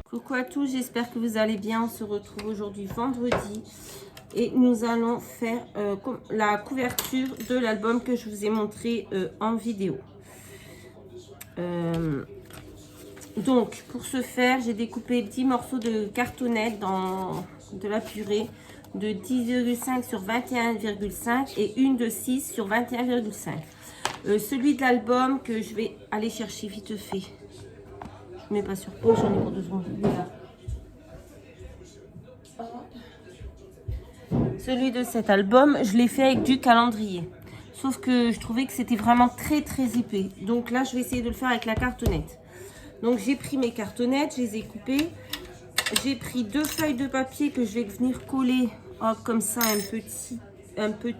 Coucou à tous, j'espère que vous allez bien. On se retrouve aujourd'hui vendredi et nous allons faire la couverture de l'album que je vous ai montré en vidéo. Donc pour ce faire, j'ai découpé 10 morceaux de cartonnette dans de la purée de 10,5 sur 21,5 et une de 6 sur 21,5. Celui de l'album que je vais aller chercher vite fait. Je ne mets pas sur pause, j'en ai pour 2 secondes. Voilà. Celui de cet album, je l'ai fait avec du calendrier. Sauf que je trouvais que c'était vraiment très épais. Donc là, je vais essayer de le faire avec la cartonnette. Donc j'ai pris mes cartonnettes, je les ai coupées. J'ai pris 2 feuilles de papier que je vais venir coller, hop, comme ça, un petit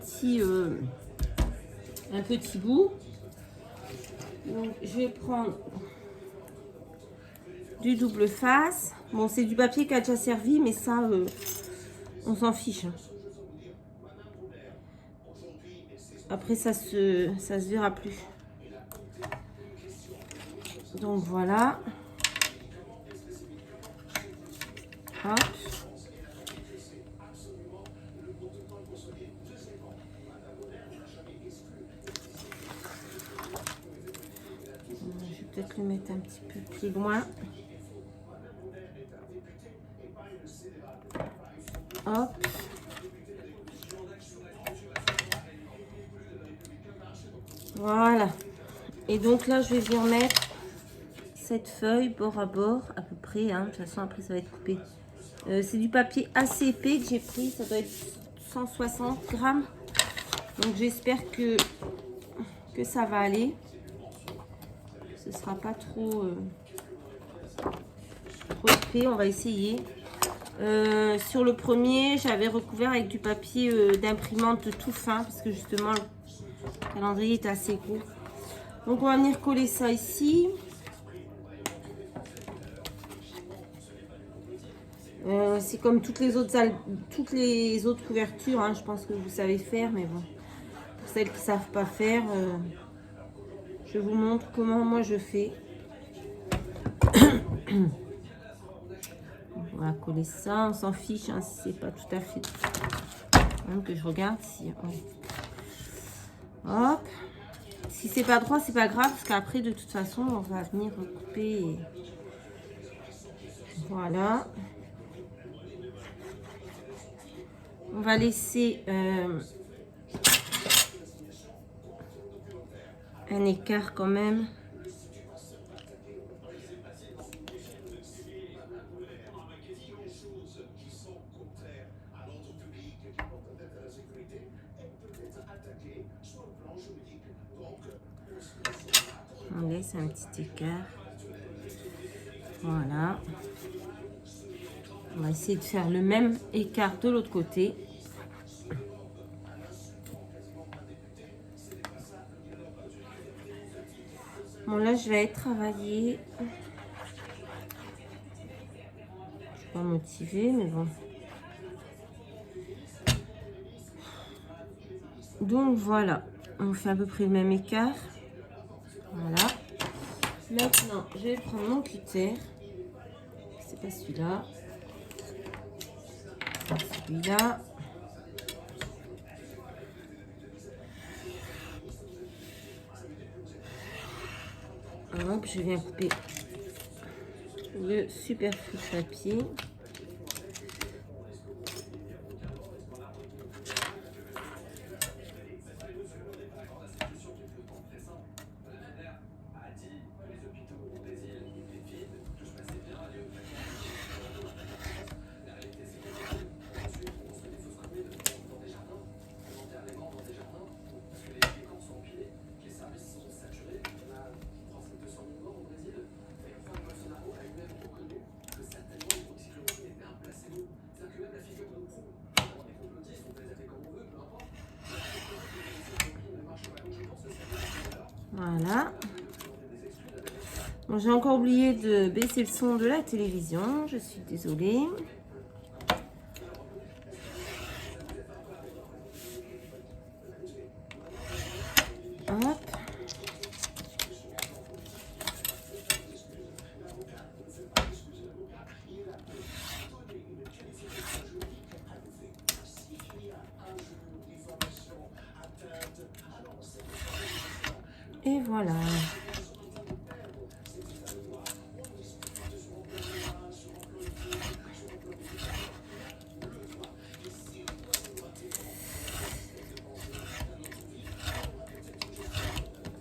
bout. Donc je vais prendre du double face. Bon, c'est du papier qui a déjà servi, mais ça, on s'en fiche. Après, ça se verra plus. Donc voilà. Hop. Je vais peut-être le mettre un petit peu plus loin. Hop. Voilà. Et donc là, je vais venir mettre cette feuille bord à bord, à peu près. Hein. De toute façon, après, ça va être coupé. C'est du papier assez épais que j'ai pris. Ça doit être 160 grammes. Donc, j'espère que ça va aller. Ce sera pas trop épais. On va essayer. Sur le premier, j'avais recouvert avec du papier d'imprimante tout fin. Parce que justement, le calendrier est assez gros. Donc, on va venir coller ça ici. C'est comme toutes les autres couvertures, hein, je pense que vous savez faire, mais bon, pour celles qui ne savent pas faire, je vous montre comment moi je fais. On va coller ça, on s'en fiche, hein, si c'est pas tout à fait. Même que je regarde si. Hop. Si c'est pas droit, c'est pas grave, parce qu'après, de toute façon, on va venir recouper. Et... Voilà. On va laisser un écart quand même. On laisse un petit écart. Voilà. On va essayer de faire le même écart de l'autre côté. Bon, là, je vais travailler. Je suis pas motivée, mais bon. Donc, voilà. On fait à peu près le même écart. Voilà. Maintenant, je vais prendre mon cutter. C'est pas celui-là. Celui-là. Hop, je viens couper le superflu papier. Voilà. Bon, j'ai encore oublié de baisser le son de la télévision. Je suis désolée. Hop. Et voilà.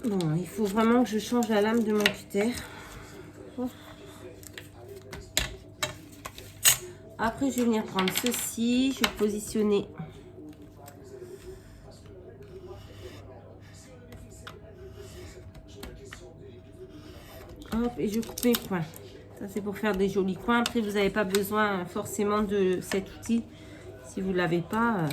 Bon, il faut vraiment que je change la lame de mon cutter. Après, je vais venir prendre ceci. Je vais positionner. Hop, et je coupe mes coins. Ça, c'est pour faire des jolis coins. Après, vous n'avez pas besoin forcément de cet outil. Si vous ne l'avez pas...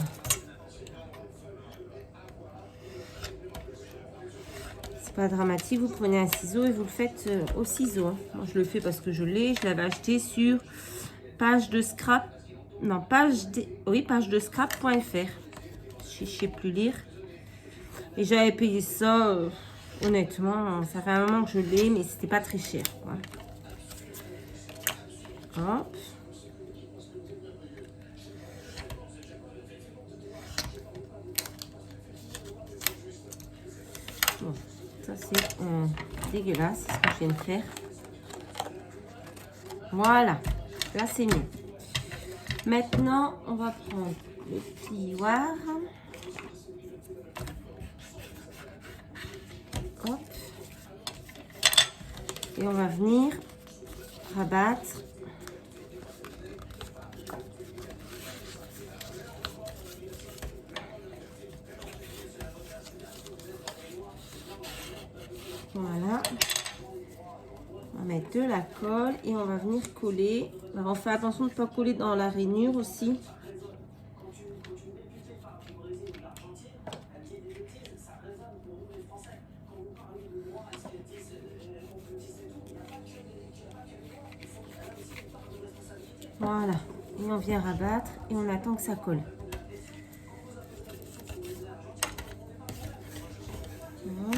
pas dramatique, vous prenez un ciseau et vous le faites au ciseau. Moi, je le fais parce que je l'ai. Je l'avais acheté sur page de scrap. Non, page de scrap.fr. Je sais plus lire. Et j'avais payé ça, honnêtement, ça fait un moment que je l'ai, mais c'était pas très cher, quoi. Hop. Bon, ça c'est dégueulasse, ce que je viens de faire. Voilà, là c'est mieux. Maintenant, on va prendre le plioir. Hop. Et on va venir rabattre. Voilà. On va mettre de la colle et on va venir coller. Alors on fait attention de ne pas coller dans la rainure aussi. Voilà. Et on vient rabattre et on attend que ça colle. Hop.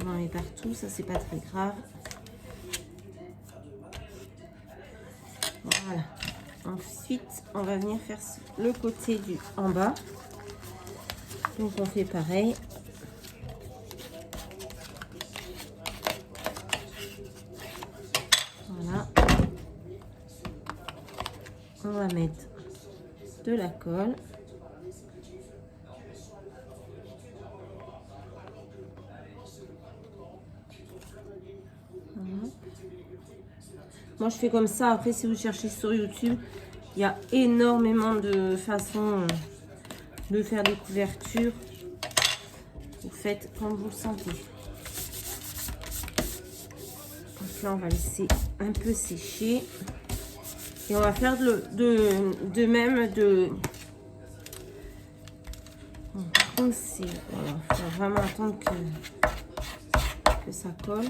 On en met partout, ça c'est pas très grave. Voilà. Ensuite, on va venir faire le côté du en bas. Donc on fait pareil. Voilà. On va mettre de la colle. Moi, je fais comme ça. Après, si vous cherchez sur YouTube, il y a énormément de façons de faire des couvertures. Vous faites comme vous le sentez. Donc là, on va laisser un peu sécher. Et on va faire de même de... Par contre, c'est... Voilà, il faut vraiment attendre que ça colle.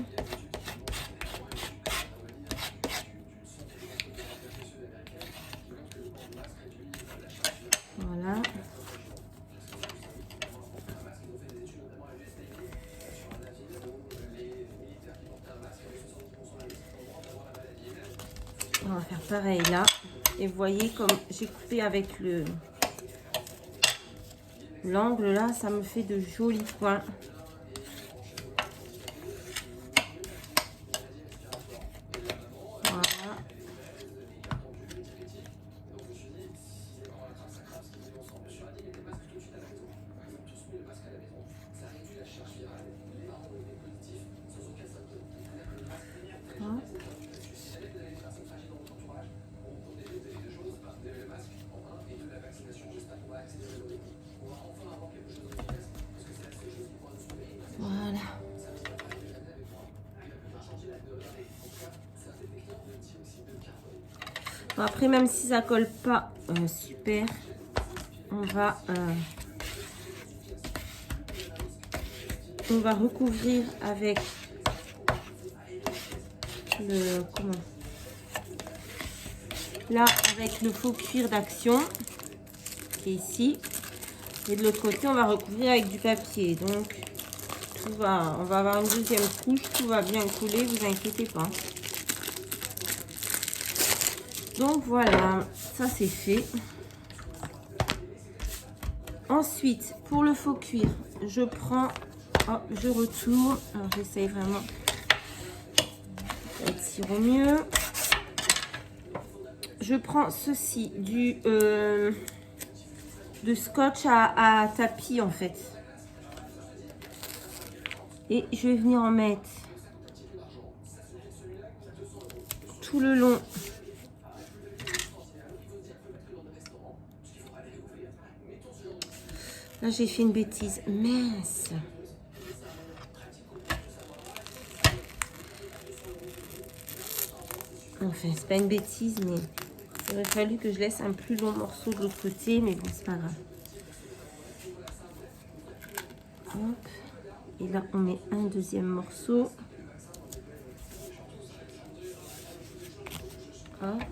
Voilà. On va faire pareil là. Et vous voyez comme j'ai coupé avec l'angle là, ça me fait de jolis coins. Voilà. Voilà. Bon, après, même si ça colle pas super, on va recouvrir avec le là avec le faux cuir d'Action qui est ici. Et de l'autre côté, on va recouvrir avec du papier. Donc, on va avoir une deuxième couche. Tout va bien coller, vous inquiétez pas. Donc, voilà. Ça, c'est fait. Ensuite, pour le faux cuir, je prends... Oh, je retourne. Alors, j'essaye vraiment d'étirer au mieux. Je prends ceci, de scotch à tapis, en fait. Et je vais venir en mettre tout le long. Là, j'ai fait une bêtise. Mince. Enfin, c'est pas une bêtise, mais il aurait fallu que je laisse un plus long morceau de l'autre côté, mais bon, c'est pas grave. Hop. Et là, on met un deuxième morceau. Hop.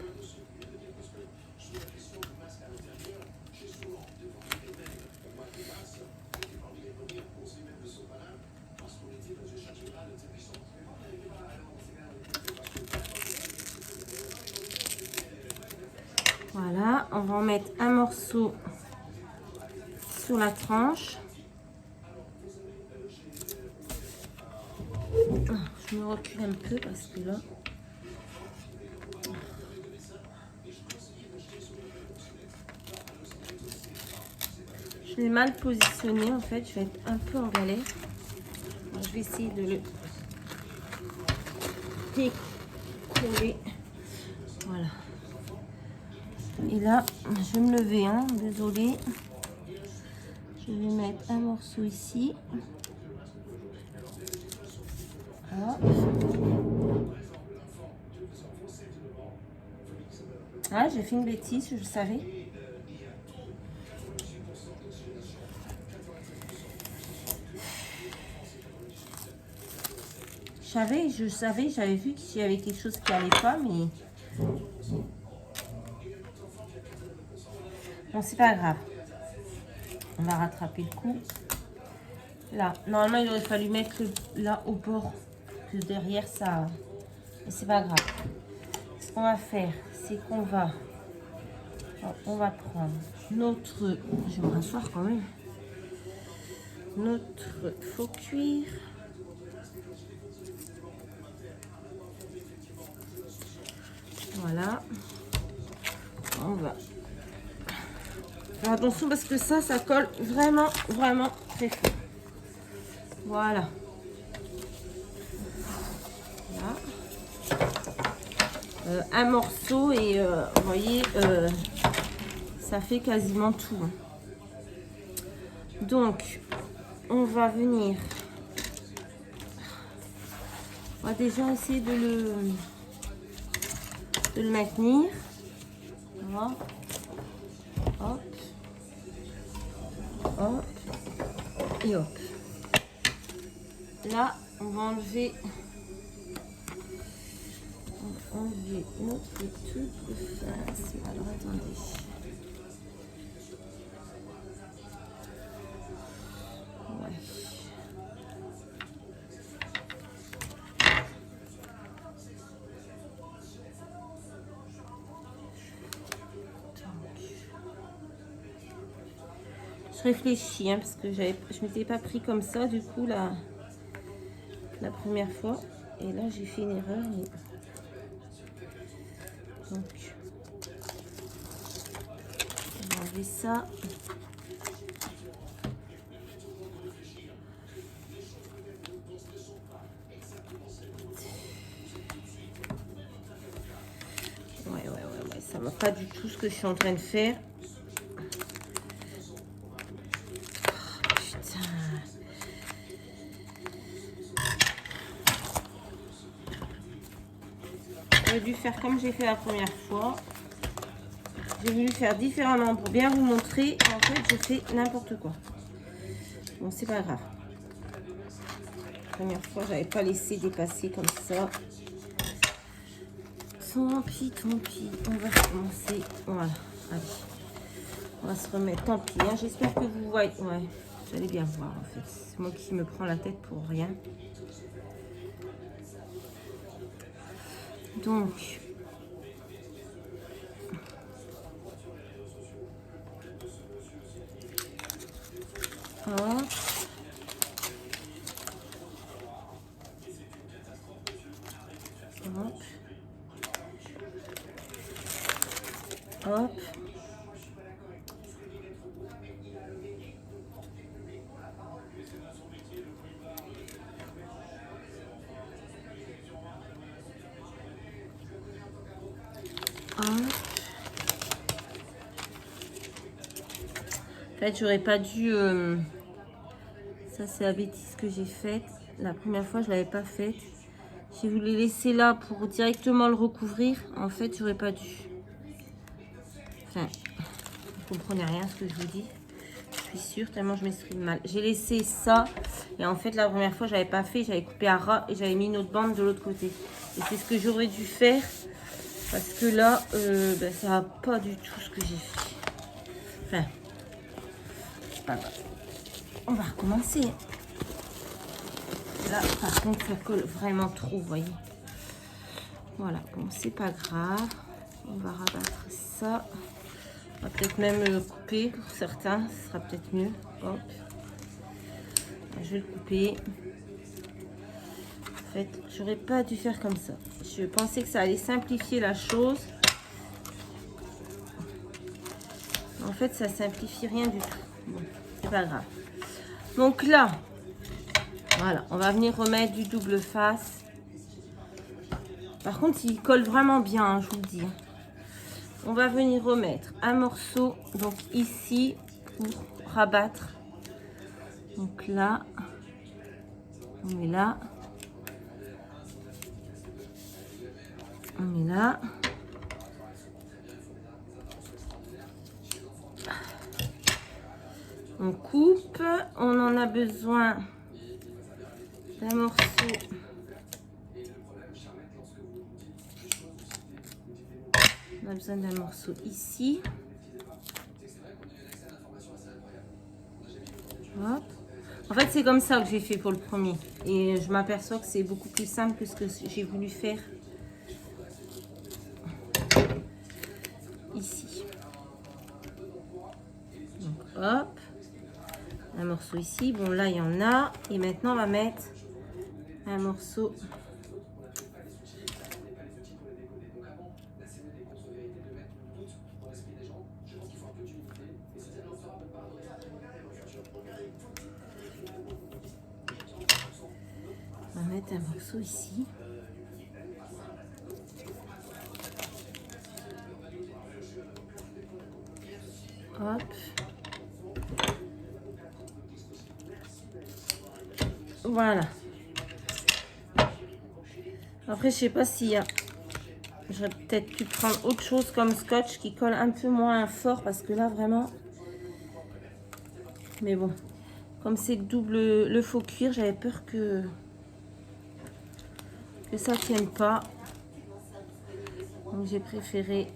Voilà, on va en mettre un morceau sur la tranche. Je me recule un peu parce que là... Je l'ai mal positionné en fait, je vais être un peu en galère. Alors, je vais essayer de le décoller. Voilà. Et là, je vais me lever, hein, désolée. Je vais mettre un morceau ici. Hop. Ah, j'ai fait une bêtise, je le savais. Je savais, j'avais vu qu'il y avait quelque chose qui allait pas, mais... Bon, c'est pas grave. On va rattraper le coup. Là, normalement, il aurait fallu mettre là au bord, que derrière ça... Mais c'est pas grave. Ce qu'on va faire, c'est qu'on va... On va prendre notre... Je vais me rasseoir quand même. Notre faux cuir. Voilà. On va faire attention parce que ça colle vraiment, vraiment très fort. Voilà. Là. Un morceau et vous voyez, ça fait quasiment tout. Donc, on va venir. On va déjà essayer de le maintenir. Voilà. Hop. Hop. Et hop. Là, on va enlever notre truc de face. Alors, attendez. Ouais. Je réfléchis hein, parce que je m'étais pas pris comme ça du coup la première fois et là j'ai fait une erreur et... donc on va enlever ça. Ouais, ça va pas du tout ce que je suis en train de faire. J'aurais dû faire comme j'ai fait la première fois. J'ai voulu faire différemment pour bien vous montrer. En fait, je fais n'importe quoi. Bon, c'est pas grave. La première fois, j'avais pas laissé dépasser comme ça. Tant pis, tant pis. On va recommencer. Voilà. Allez. On va se remettre, tant pis. Hein. J'espère que vous voyez. Ouais, vous allez bien voir en fait. C'est moi qui me prends la tête pour rien. Donc, hop. Hop. Hop. En fait, j'aurais pas dû... Ça, c'est la bêtise que j'ai faite. La première fois, je l'avais pas faite. J'ai voulu laisser là pour directement le recouvrir. En fait, j'aurais pas dû. Enfin, vous comprenez rien ce que je vous dis. Je suis sûre, tellement je m'exprime mal. J'ai laissé ça. Et en fait, la première fois, j'avais pas fait. J'avais coupé à ras et j'avais mis une autre bande de l'autre côté. Et c'est ce que j'aurais dû faire. Parce que là, ben, ça va pas du tout ce que j'ai fait. Enfin, c'est pas grave. On va recommencer. Là, par contre, ça colle vraiment trop, vous voyez. Voilà, bon, c'est pas grave. On va rabattre ça. On va peut-être même le couper pour certains. Ce sera peut-être mieux. Hop. Je vais le couper. En fait, j'aurais pas dû faire comme ça. Je pensais que ça allait simplifier la chose. En fait, ça simplifie rien du tout. Bon, c'est pas grave. Donc là, voilà, on va venir remettre du double face. Par contre, il colle vraiment bien, hein, je vous le dis. On va venir remettre un morceau, donc ici, pour rabattre. Donc là, on met là. On met là. On coupe. On en a besoin d'un morceau. On a besoin d'un morceau ici. Hop. En fait, c'est comme ça que j'ai fait pour le premier. Et je m'aperçois que c'est beaucoup plus simple que ce que j'ai voulu faire ici. Donc, hop. Un morceau ici. Bon, là, il y en a. Et maintenant, on va mettre un morceau. On va mettre un morceau ici. Hop. Voilà. Après, je sais pas s'il y a... J'aurais peut-être pu prendre autre chose comme scotch qui colle un peu moins fort parce que là, vraiment... Mais bon, comme c'est double le faux cuir, j'avais peur que ça tienne pas. Donc j'ai préféré...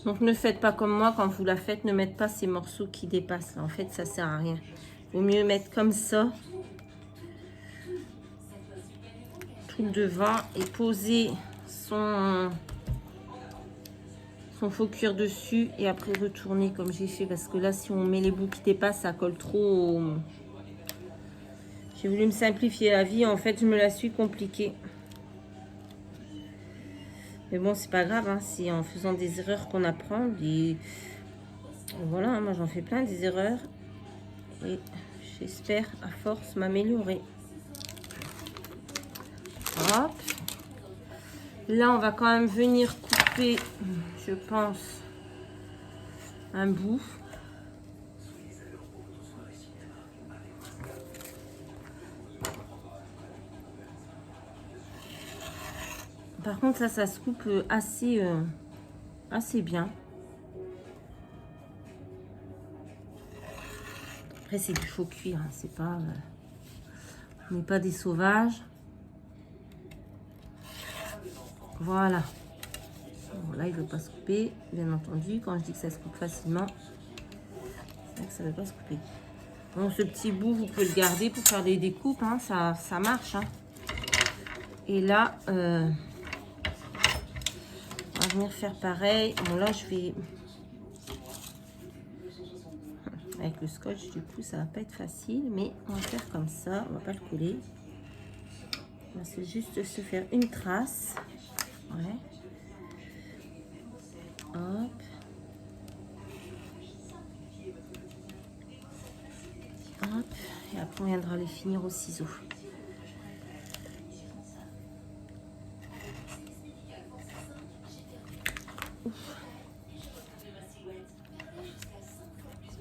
Donc ne faites pas comme moi, quand vous la faites, ne mettez pas ces morceaux qui dépassent. Là. En fait, ça sert à rien. Vaut mieux mettre comme ça. Tout devant et poser son faux cuir dessus et après retourner comme j'ai fait. Parce que là, si on met les bouts qui dépassent, ça colle trop. J'ai voulu me simplifier la vie. En fait, je me la suis compliquée. Mais bon, c'est pas grave, hein, c'est en faisant des erreurs qu'on apprend. Voilà, hein, moi j'en fais plein des erreurs. Et j'espère à force m'améliorer. Hop. Là, on va quand même venir couper, je pense, un bout. Par contre, ça se coupe assez bien. Après, c'est du faux cuir, hein, c'est pas... on n'est pas des sauvages. Voilà. Bon, là, il ne veut pas se couper, bien entendu. Quand je dis que ça se coupe facilement, c'est vrai que ça ne veut pas se couper. Bon, ce petit bout, vous pouvez le garder pour faire des découpes, hein, ça marche. Hein. Et là, on va venir faire pareil. Bon, là, je vais... Avec le scotch, du coup, ça va pas être facile, mais on va faire comme ça. On va pas le coller. On va juste se faire une trace. Ouais. Hop. Hop. Et après, on viendra les finir au ciseau.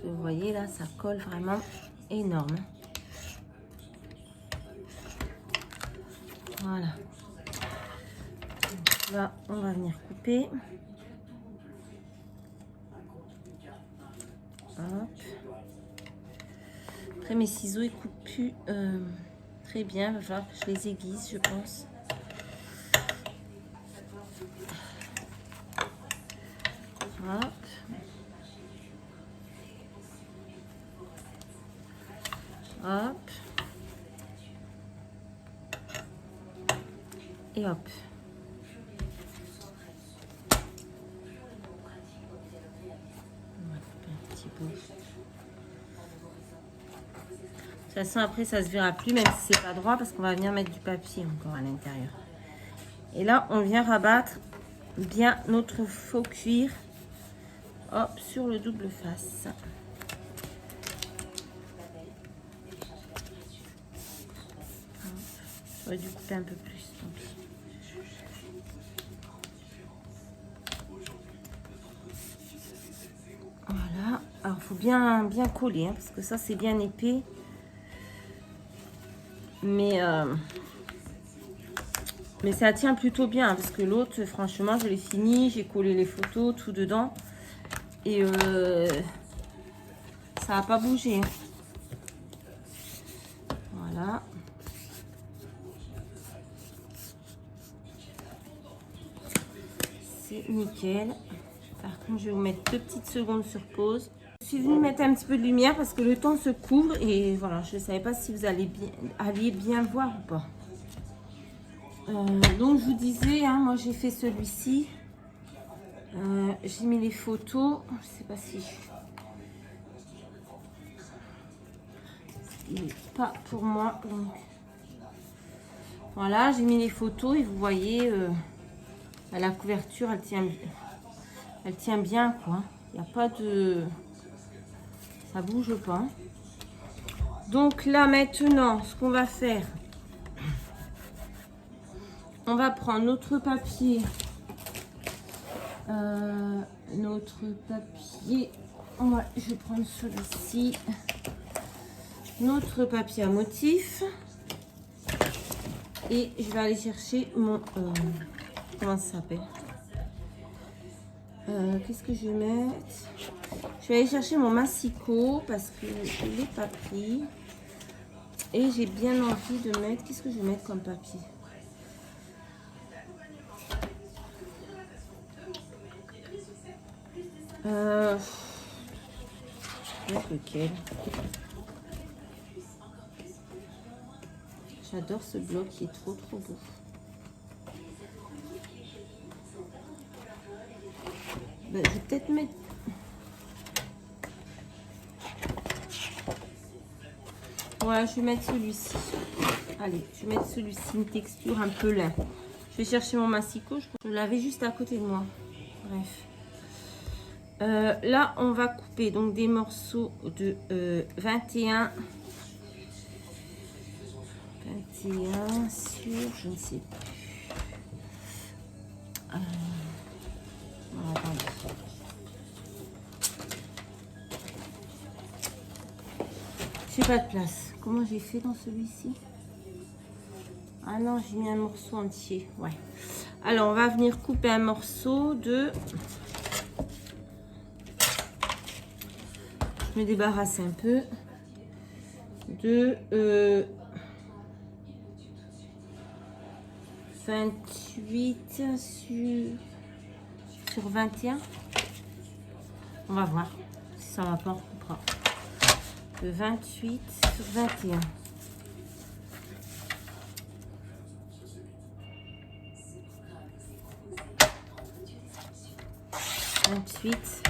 Vous voyez là, ça colle vraiment énorme. Voilà. Donc là, on va venir couper. Hop. Après, mes ciseaux, ils coupent plus très bien. Il va falloir que je les aiguise, je pense. Hop. Hop. Et hop. On va couper un petit peu. De toute façon, après, ça se verra plus, même si c'est pas droit, parce qu'on va venir mettre du papier encore à l'intérieur. Et là, on vient rabattre bien notre faux cuir, hop, sur le double face. J'aurais dû couper un peu plus, tant pis. Voilà. Alors, il faut bien coller, hein, parce que ça, c'est bien épais. Mais ça tient plutôt bien, parce que l'autre, franchement, je l'ai fini. J'ai collé les photos, tout dedans. Et ça n'a pas bougé. Voilà. C'est nickel. Par contre, je vais vous mettre 2 petites secondes sur pause. Je suis venue mettre un petit peu de lumière parce que le temps se couvre et voilà, je ne savais pas si vous alliez bien voir ou pas. Donc, je vous disais, hein, moi j'ai fait celui-ci. J'ai mis les photos. Je ne sais pas si... Il n'est pas pour moi. Donc... Voilà, j'ai mis les photos et vous voyez, la couverture, elle tient bien, quoi. Il n'y a pas de... Ça bouge pas. Donc là, maintenant, ce qu'on va faire, on va prendre notre papier. Je vais prendre celui-ci. Notre papier à motif. Et je vais aller chercher mon... comment ça s'appelle? Qu'est-ce que je vais mettre? Je vais aller chercher mon massicot parce que je ne l'ai pas pris. Et j'ai bien envie de mettre... Qu'est-ce que je vais mettre comme papier? Lequel? J'adore ce bloc qui est trop beau. Ben, je vais peut-être mettre... Ouais, je vais mettre celui-ci. Allez, je vais mettre celui-ci, une texture un peu lin. Je vais chercher mon massicot. Je l'avais juste à côté de moi. Bref. Là, on va couper donc des morceaux de 21 sur, je ne sais plus. Attendez. J'ai pas de place. Comment j'ai fait dans celui-ci? Ah non, j'ai mis un morceau entier. Ouais. Alors, on va venir couper un morceau de... Je me débarrasse un peu. De 28 sur... sur 21. On va voir si ça va pas, on coupera. Le 28 sur 21. 28.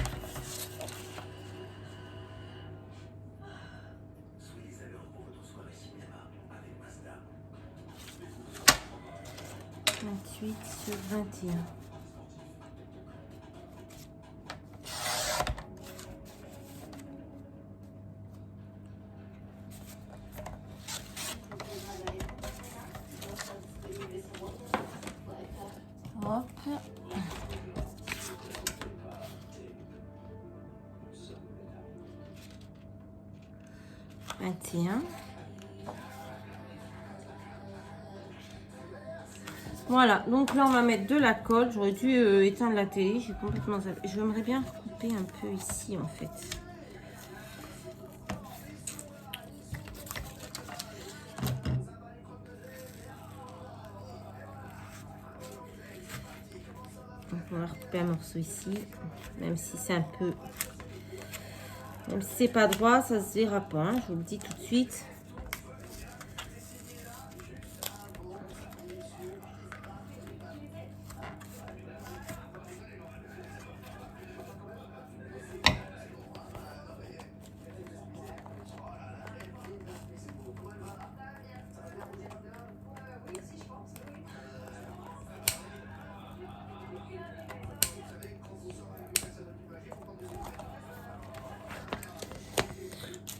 28 sur 21. Hop. 21. Voilà, donc là on va mettre de la colle. J'aurais dû éteindre la télé, j'ai complètement zappé. J'aimerais bien couper un peu ici en fait. Donc on va recouper un morceau ici, même si c'est un peu... Même si c'est pas droit, ça se verra pas, hein, je vous le dis tout de suite.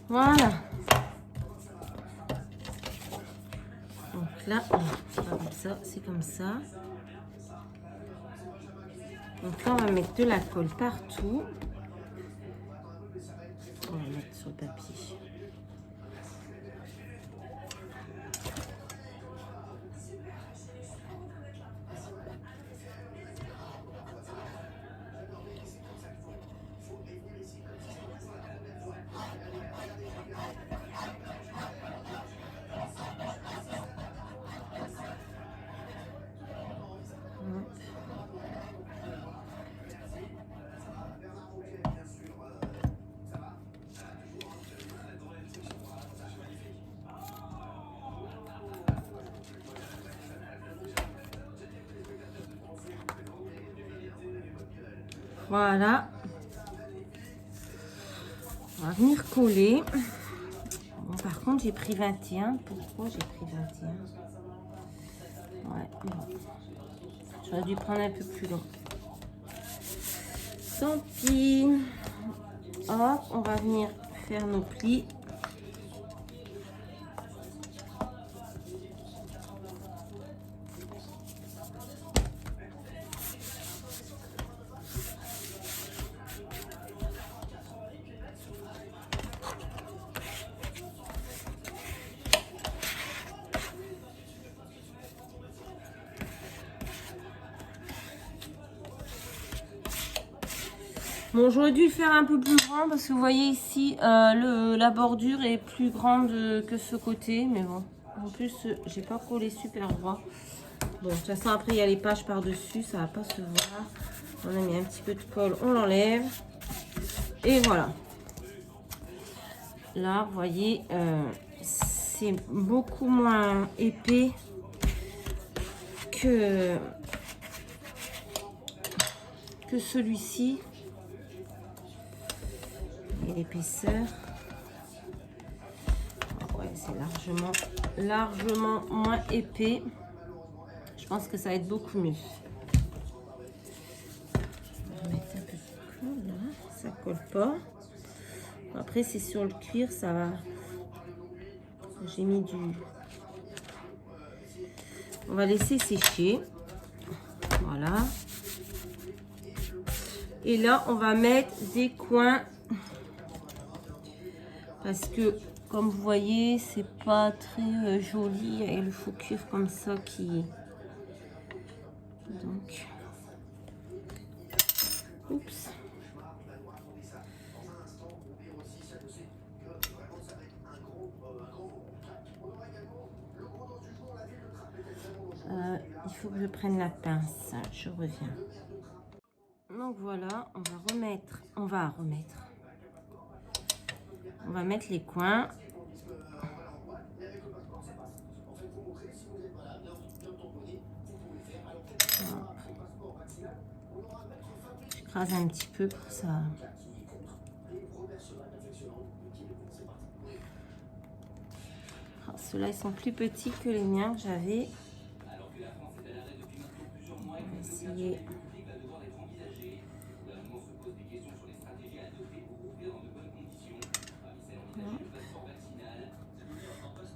Voilà. Donc là, c'est pas comme ça, c'est comme ça. Donc là, on va mettre de la colle partout. On va mettre sur le papier. Voilà. On va venir coller. Bon, par contre, j'ai pris 21. Pourquoi j'ai pris 21? Ouais, bon. J'aurais dû prendre un peu plus long. Tant pis. Hop, on va venir faire nos plis. Bon, j'aurais dû le faire un peu plus grand parce que vous voyez ici, la bordure est plus grande que ce côté. Mais bon, en plus, j'ai pas collé super droit. Bon, de toute façon, après, il y a les pages par-dessus, ça va pas se voir. On a mis un petit peu de colle, on l'enlève. Et voilà. Là, vous voyez, c'est beaucoup moins épais que celui-ci. Et l'épaisseur, ouais, c'est largement moins épais. Je pense que ça va être beaucoup mieux. Je vais mettre un peu de colle là, ça colle pas. Après, c'est sur le cuir, ça va. J'ai mis du. On va laisser sécher. Voilà. Et là, on va mettre des coins. Parce que, comme vous voyez, c'est pas très joli avec le faux cuir comme ça qui... Donc... Oups. Il faut que je prenne la pince. Je reviens. Donc voilà, on va mettre les coins. J'écrase un petit peu pour ça. Alors, ceux-là, ils sont plus petits que les miens que j'avais. On va essayer.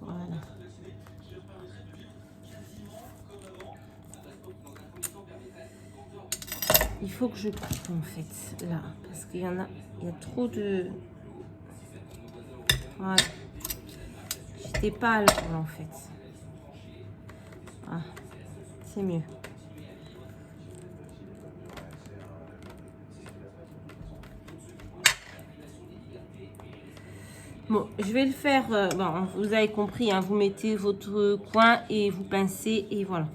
Voilà. Il faut que je coupe en fait là parce qu'il y a trop de. Voilà. J'étais pas à l'heure en fait. Ah, c'est mieux. Bon, je vais le faire. Bon, vous avez compris, hein, vous mettez votre coin et vous pincez et voilà.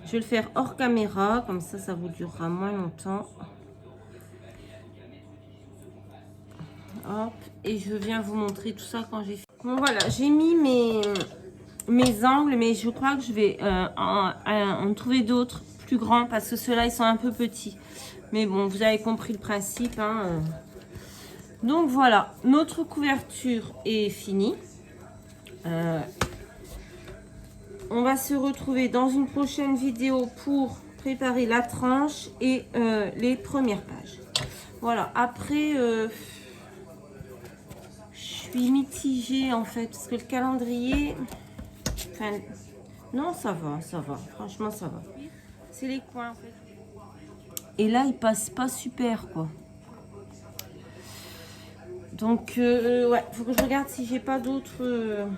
Je vais le faire hors caméra, comme ça vous durera moins longtemps. Hop, et je viens vous montrer tout ça quand j'ai fait. Bon voilà, j'ai mis mes angles, mais je crois que je vais en trouver d'autres plus grands parce que ceux-là ils sont un peu petits. Mais bon, vous avez compris le principe, hein. Donc voilà, notre couverture est finie. On va se retrouver dans une prochaine vidéo pour préparer la tranche et les premières pages. Voilà, après, je suis mitigée en fait, parce que le calendrier... Enfin, non, ça va, franchement ça va. C'est les coins en fait. Et là, il passe pas super quoi. Donc, ouais, faut que je regarde si j'ai pas d'autres...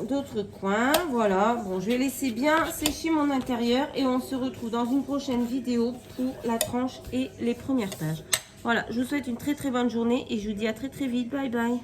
d'autres coins. Voilà, bon, je vais laisser bien sécher mon intérieur et on se retrouve dans une prochaine vidéo pour la tranche et les premières pages. Voilà, je vous souhaite une très très bonne journée et je vous dis à très très vite. Bye bye.